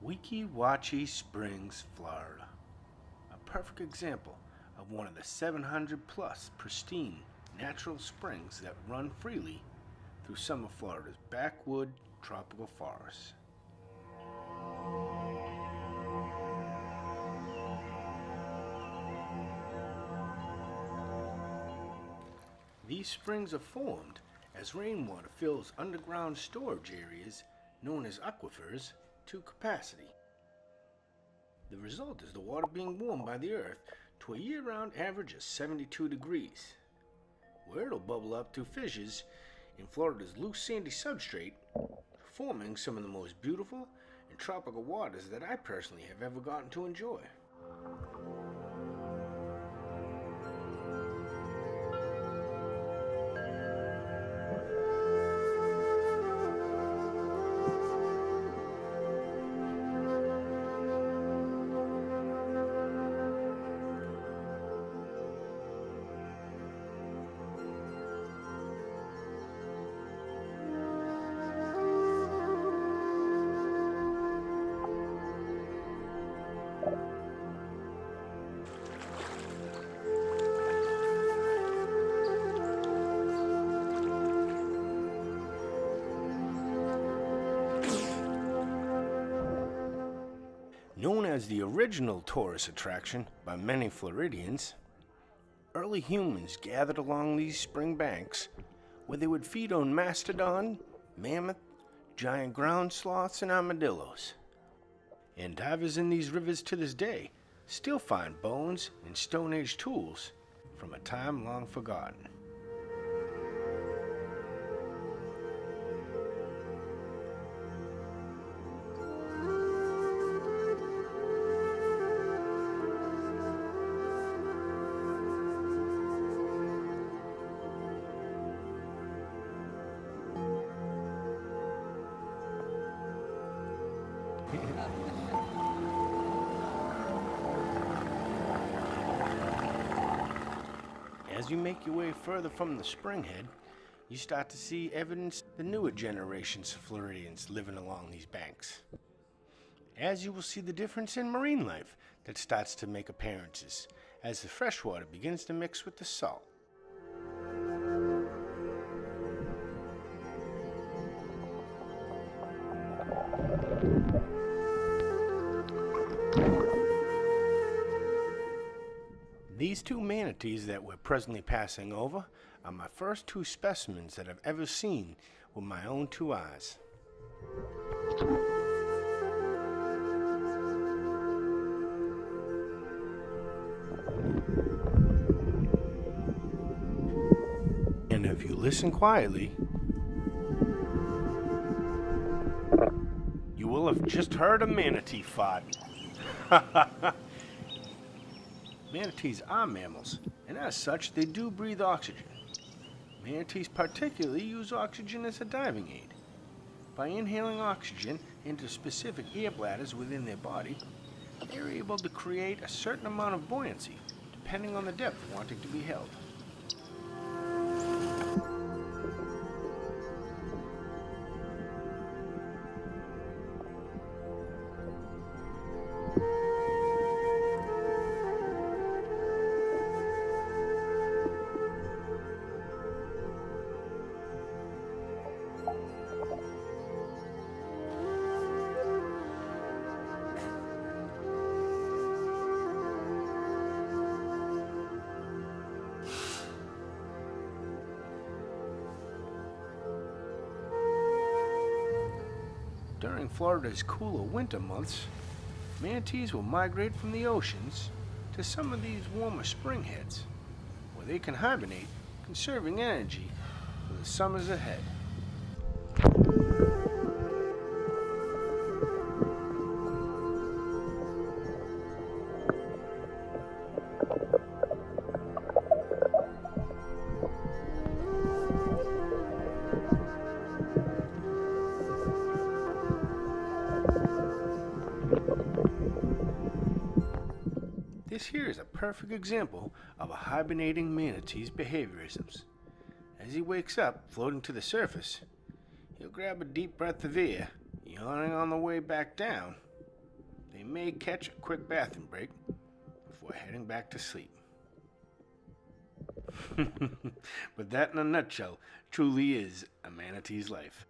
Weeki Wachee Springs, Florida. A perfect example of one of the 700 plus pristine natural springs that run freely through some of Florida's backwood tropical forests. These springs are formed as rainwater fills underground storage areas known as aquifers to capacity. The result is the water being warmed by the earth to a year-round average of 72 degrees, where it'll bubble up through fissures in Florida's loose sandy substrate, forming some of the most beautiful and tropical waters that I personally have ever gotten to enjoy. Known as the original tourist attraction by many Floridians, early humans gathered along these spring banks where they would feed on mastodon, mammoth, giant ground sloths, and armadillos. And divers in these rivers to this day still find bones and Stone Age tools from a time long forgotten. As you make your way further from the springhead, you start to see evidence of the newer generations of Floridians living along these banks. As you will see the difference in marine life that starts to make appearances as the freshwater begins to mix with the salt. These two manatees that we're presently passing over are my first two specimens that I've ever seen with my own two eyes. And if you listen quietly, you will have just heard a manatee fart. Manatees are mammals, and as such, they do breathe oxygen. Manatees particularly use oxygen as a diving aid. By inhaling oxygen into specific air bladders within their body, they are able to create a certain amount of buoyancy, depending on the depth wanting to be held. During Florida's cooler winter months, manatees will migrate from the oceans to some of these warmer springheads, where they can hibernate, conserving energy for the summers ahead. This here is a perfect example of a hibernating manatee's behaviorisms. As he wakes up, floating to the surface, he'll grab a deep breath of air, yawning on the way back down, they may catch a quick bathroom break before heading back to sleep. But that, in a nutshell, truly is a manatee's life.